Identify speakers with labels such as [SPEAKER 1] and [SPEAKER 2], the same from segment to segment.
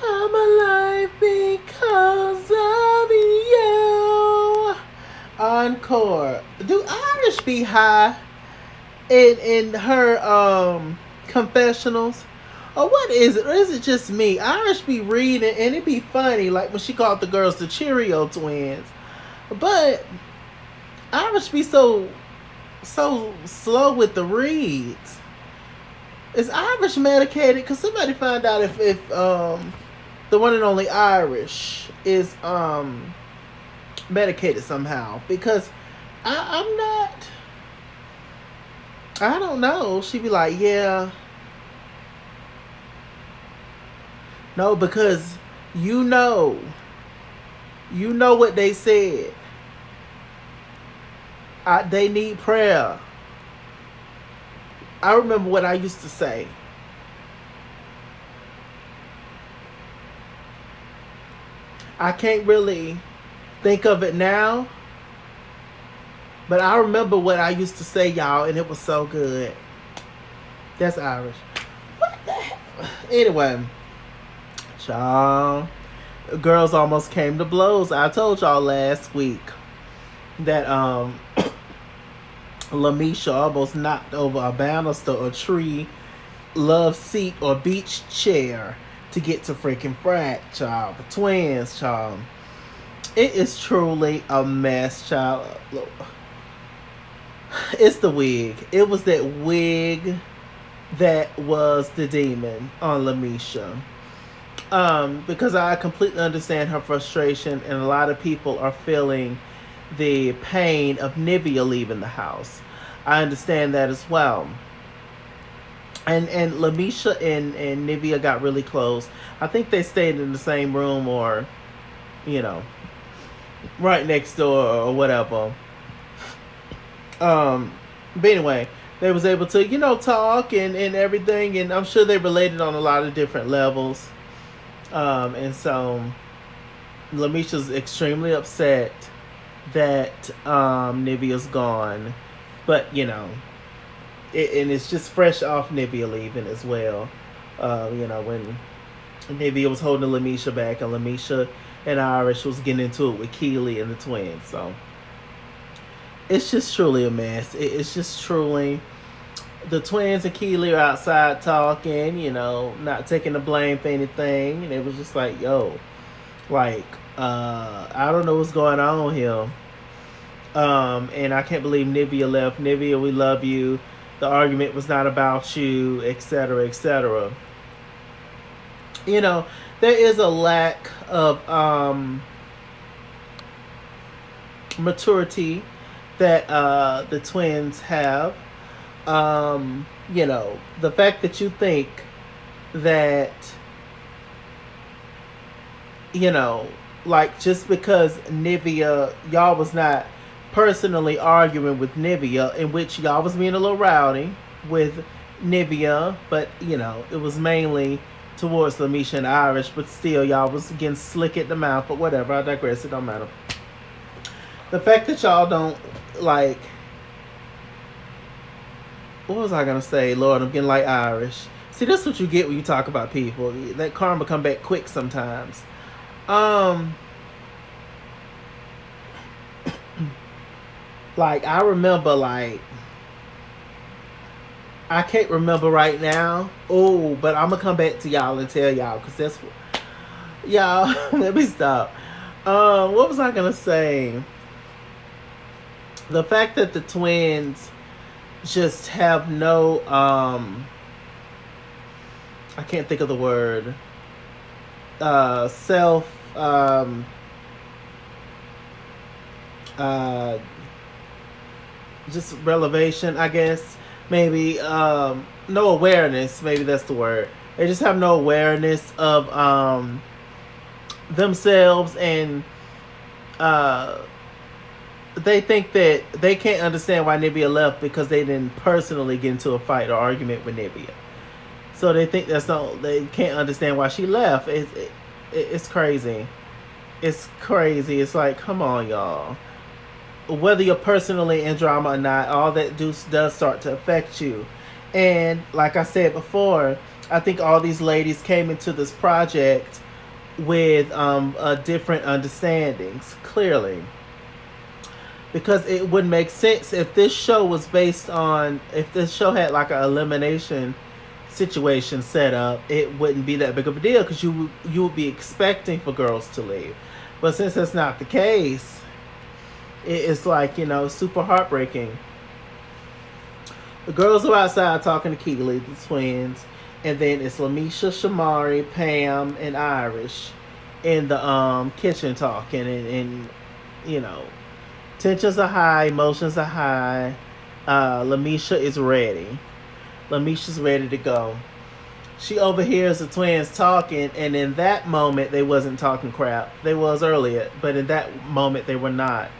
[SPEAKER 1] I'm alive because of you. Encore. Do Irish be high in her confessionals? Or what is it? Or is it just me? Irish be reading and it be funny, like when she called the girls the Cheerio twins. But Irish be so slow with the reads. Is Irish medicated? Because somebody find out if the one and only Irish is medicated somehow. Because I'm not. I don't know. She'd be like, yeah. No, because you know what they said. They need prayer. I remember what I used to say. I can't really think of it now, but I remember what I used to say, y'all, and it was so good. That's Irish. What the hell? Anyway, y'all, girls almost came to blows. I told y'all last week that Lamisha almost knocked over a banister or tree, love seat or beach chair to get to freaking Frack, child. The twins, child. It is truly a mess, child. It's the wig. It was that wig that was the demon on Lamisha. Because I completely understand her frustration, and a lot of people are feeling the pain of Nivea leaving the house. I understand that as well. And Lamisha and Nivea got really close. I think they stayed in the same room or, right next door or whatever. But anyway, they was able to, talk and everything. And I'm sure they related on a lot of different levels. And so Lamisha's extremely upset that Nivea's gone. But, and it's just fresh off Nivea leaving as well. When Nivea was holding Lamisha back, and Lamisha and Irish was getting into it with Keely and the twins. So it's just truly a mess. It's just truly, the twins and Keely are outside talking, not taking the blame for anything. And it was just like, yo, like, I don't know what's going on here. And I can't believe Nivea left. Nivea, we love you. The argument was not about you, etc., etc. There is a lack of maturity that the twins have. The fact that you think that, like just because Nivea, y'all was not personally arguing with Nivea, in which y'all was being a little rowdy with Nivea, but it was mainly towards Lamisha and Irish, but still y'all was getting slick at the mouth. But whatever, I digress, it don't matter. The fact that y'all don't, like, what was I gonna say? Lord, I'm getting like Irish. See, that's what you get when you talk about people. That karma come back quick sometimes. Like, I remember, like, I can't remember right now. Oh, but I'm gonna come back to y'all and tell y'all, because that's what, y'all, let me stop. What was I gonna say? The fact that the twins just have no, I can't think of the word, self, just relevation, I guess. Maybe no awareness, maybe that's the word. They just have no awareness of themselves, and they think that they can't understand why Nivea left because they didn't personally get into a fight or argument with Nivea. So they think they can't understand why she left. It's crazy. It's crazy. It's like, come on, y'all. Whether you're personally in drama or not, all that does start to affect you. And like I said before, I think all these ladies came into this project with different understandings, clearly. Because it wouldn't make sense if this show was based on, if this show had like an elimination situation set up, it wouldn't be that big of a deal because you would be expecting for girls to leave. But since that's not the case, it's like, super heartbreaking. The girls are outside talking to Keely, the twins, and then it's Lamisha, Shamari, Pam, and Irish in the kitchen talking, and tensions are high, emotions are high. Lamisha is ready. Lamisha's ready to go. She overhears the twins talking, and in that moment, they wasn't talking crap. They was earlier, but in that moment, they were not.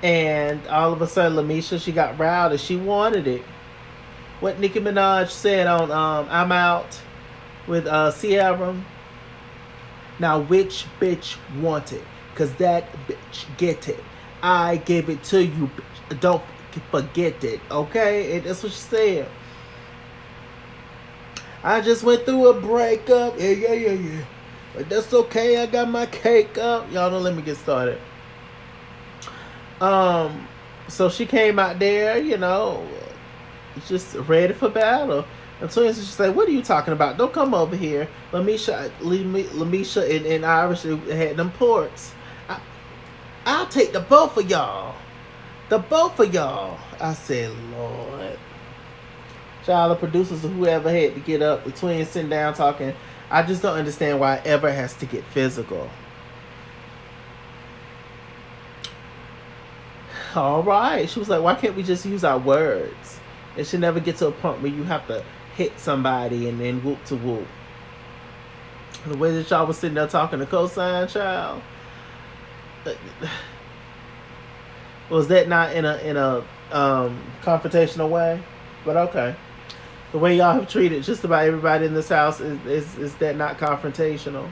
[SPEAKER 1] And all of a sudden, Lamisha, she got riled and she wanted it. What Nicki Minaj said on I'm Out with Sierra. Now, which bitch want it? Because that bitch get it. I gave it to you, bitch. Don't forget it, okay? And that's what she said. I just went through a breakup. Yeah. But that's okay. I got my cake up. Y'all don't let me get started. So she came out there, just ready for battle. And twins just like, what are you talking about? Don't come over here. Lamisha and Irish had them ports. I'll take the both of y'all. I said, Lord. Child, the producers or whoever had to get up, the twins sitting down talking. I just don't understand why it ever has to get physical. All right. She was like, why can't we just use our words? It should never get to a point where you have to hit somebody and then whoop to whoop. The way that y'all was sitting there talking to cosign, child. Was that not in a confrontational way? But okay. The way y'all have treated just about everybody in this house is that not confrontational?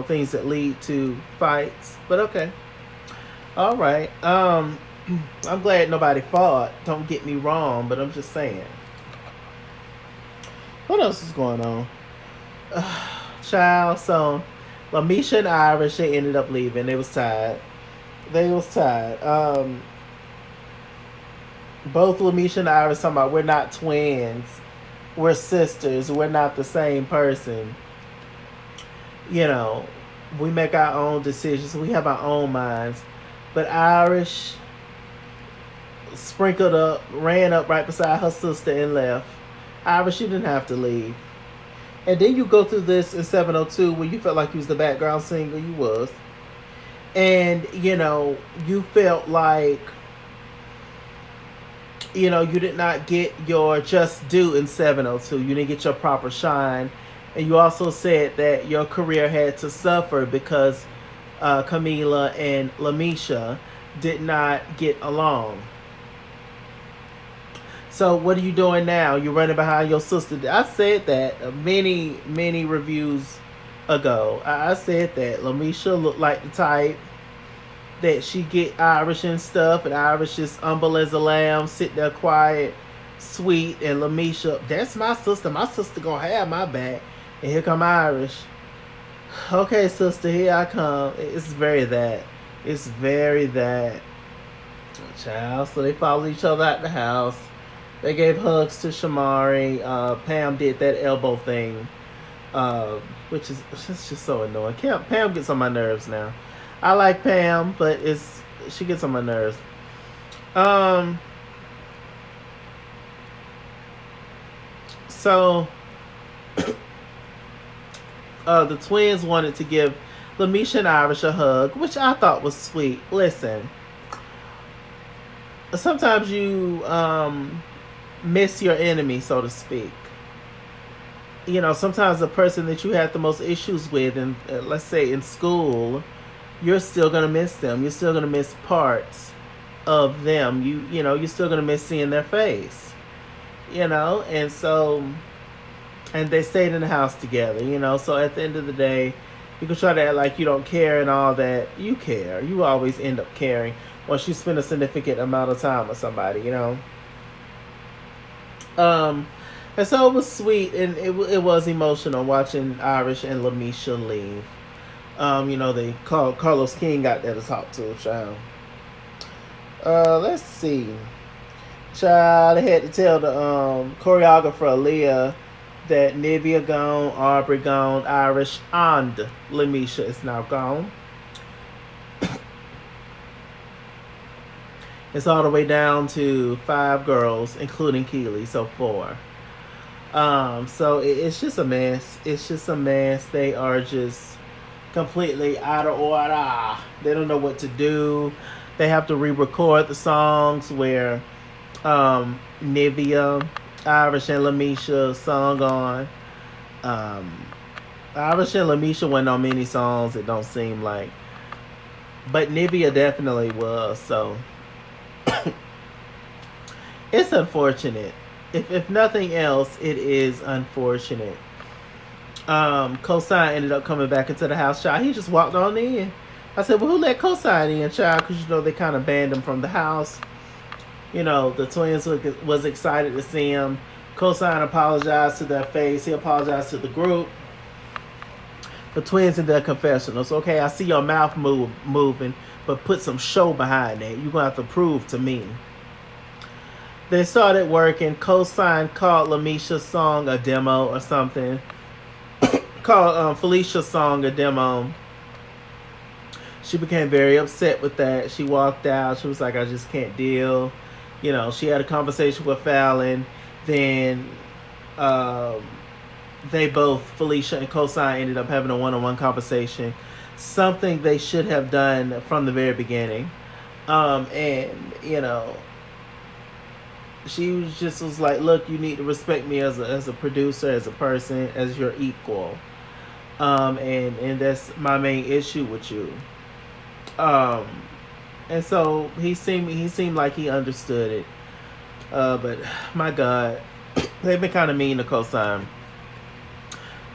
[SPEAKER 1] Things that lead to fights. But okay. All right. I'm glad nobody fought. Don't get me wrong, but I'm just saying. What else is going on? Child, so Lamisha and Irish, they ended up leaving. They was tired. Both Lamisha and Iris talking about we're not twins, we're sisters, we're not the same person. We make our own decisions, we have our own minds. But Irish ran up right beside her sister and left. Irish, you didn't have to leave. And then you go through this in 702 where you felt like you was the background singer, you was. And, you felt like, you did not get your just due in 702. You didn't get your proper shine. And you also said that your career had to suffer because Camila and Lamisha did not get along. So what are you doing now? You're running behind your sister. I said that many reviews ago. I said that Lamisha looked like the type that she get Irish and stuff, and Irish just humble as a lamb, sit there quiet, sweet, and Lamisha, that's my sister. My sister gonna have my back. And here come Irish. Okay, sister, here I come. It's very that. Child, so they followed each other out the house. They gave hugs to Shamari. Pam did that elbow thing, which is just so annoying. Pam gets on my nerves now. I like Pam, but she gets on my nerves. So the twins wanted to give Lamisha and Irish a hug, which I thought was sweet. Listen, sometimes you miss your enemy, so to speak. Sometimes the person that you had the most issues with, and let's say in school, you're still gonna miss them. You're still gonna miss parts of them. You're still gonna miss seeing their face. And so, and they stayed in the house together. So at the end of the day, you can try to act like you don't care and all that. You care. You always end up caring once you spend a significant amount of time with somebody. And so it was sweet, and it was emotional watching Irish and Lamisha leave. They called Carlos King got there to talk to a child. Let's see. Child, they had to tell the choreographer Aaliyah that Nivea gone, Aubrey gone, Irish and Lamisha is now gone. It's all the way down to 5 girls, including Keely, so 4. So it's just a mess. It's just a mess. They are just completely out of order. They don't know what to do. They have to re-record the songs where Nivea, Irish, and Lamisha sung on. Irish and Lamisha went on many songs, it don't seem like. But Nivea definitely was, so it's unfortunate. If nothing else, it is unfortunate. Cosign ended up coming back into the house, child. He just walked on in. I said, well, who let Cosign in, child? Because, they kind of banned him from the house. The twins was excited to see him. Cosign apologized to their face. He apologized to the group. The twins in their confessionals. Okay, I see your mouth moving, but put some show behind that. You're going to have to prove to me. They started working. Cosign called Lamisha's song a demo or something. Called Felicia's song a demo. She became very upset with that. She walked out. She was like, I just can't deal. She had a conversation with Fallon. Then they both, Felicia and Cosign, ended up having a one-on-one conversation. Something they should have done from the very beginning. She was like, look, you need to respect me as a producer, as a person, as your equal. And that's my main issue with you. And so he seemed like he understood it. But my God, they've been kind of mean to Cosign.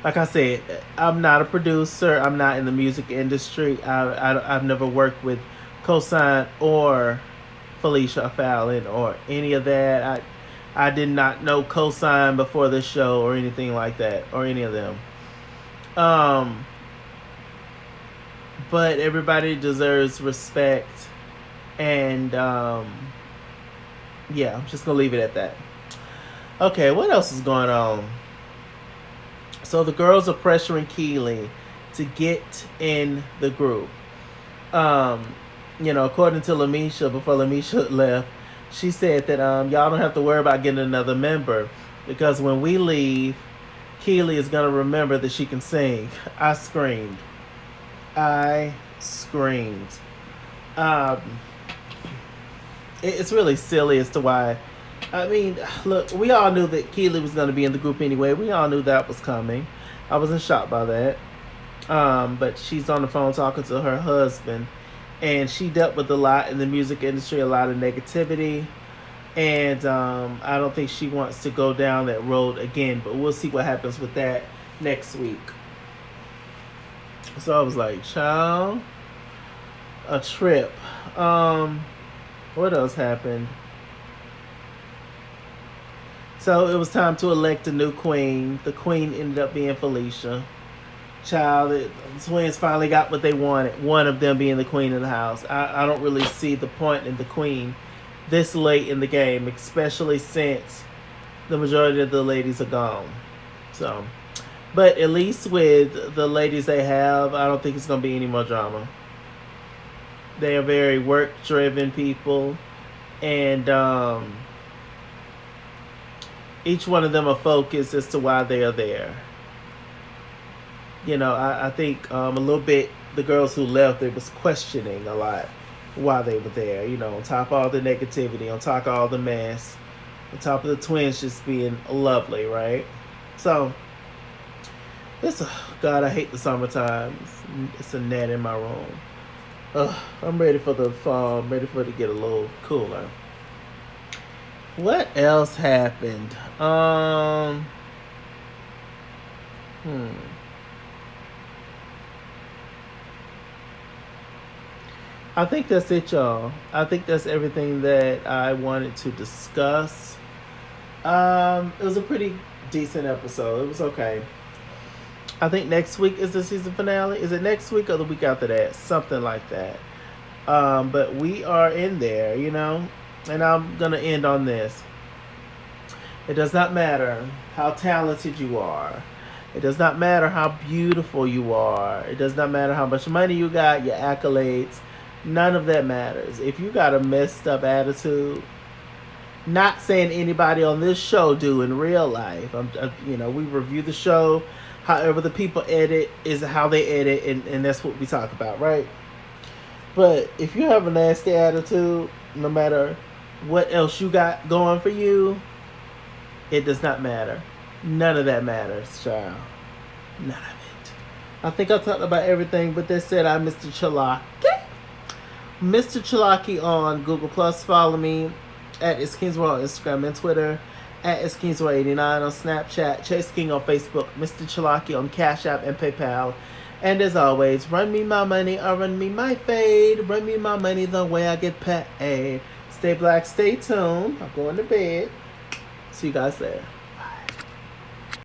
[SPEAKER 1] Like I said, I'm not a producer. I'm not in the music industry. I've never worked with Cosign or Felicia Fallon or any of that. I did not know Cosign before the show or anything like that, or any of them. But everybody deserves respect, and yeah, I'm just gonna leave it at that. Okay, what else is going on? So the girls are pressuring Keely to get in the group. According to Lamisha, before Lamisha left, she said that y'all don't have to worry about getting another member, because when we leave, Keely is gonna remember that she can sing. I screamed. It's really silly as to why. I mean, look, we all knew that Keely was going to be in the group anyway. We all knew that was coming. I wasn't shocked by that. But she's on the phone talking to her husband, and she dealt with a lot in the music industry, a lot of negativity, and I don't think she wants to go down that road again, but we'll see what happens with that next week. So I was like, child, a trip. What else happened? So it was time to elect a new queen. The queen ended up being Felicia. Child, the twins finally got what they wanted. One of them being the queen of the house. I don't really see the point in the queen this late in the game, especially since the majority of the ladies are gone. So, but at least with the ladies they have, I don't think it's going to be any more drama. They are very work-driven people, and each one of them are focused as to why they are there. I think a little bit the girls who left, they was questioning a lot why they were there. On top of all the negativity, on top of all the mess, on top of the twins just being lovely, right? So, God, I hate the summertime. It's a gnat in my room. I'm ready for the fall. I'm ready for it to get a little cooler. What else happened? I think that's it, y'all. I think that's everything that I wanted to discuss. It was a pretty decent episode. It was okay. I think next week is the season finale. Is it next week or the week after that? Something like that. But we are in there, you know. And I'm going to end on this. It does not matter how talented you are. It does not matter how beautiful you are. It does not matter how much money you got, your accolades. None of that matters. If you got a messed up attitude, not saying anybody on this show do in real life. We review the show. However the people edit is how they edit, and that's what we talk about, right? But if you have a nasty attitude, no matter what else you got going for you, it does not matter. None of that matters, child. None of it. I think I talked about everything, but that said, I'm MrChalaki. MrChalaki on Google+. Follow me at It's Kingsworld on Instagram and Twitter. At It's Kingsworld89 on Snapchat. Chase King on Facebook. MrChalaki on Cash App and PayPal. And as always, run me my money or run me my fade. Run me my money the way I get paid. Stay black, stay tuned. I'm going to bed. See you guys there.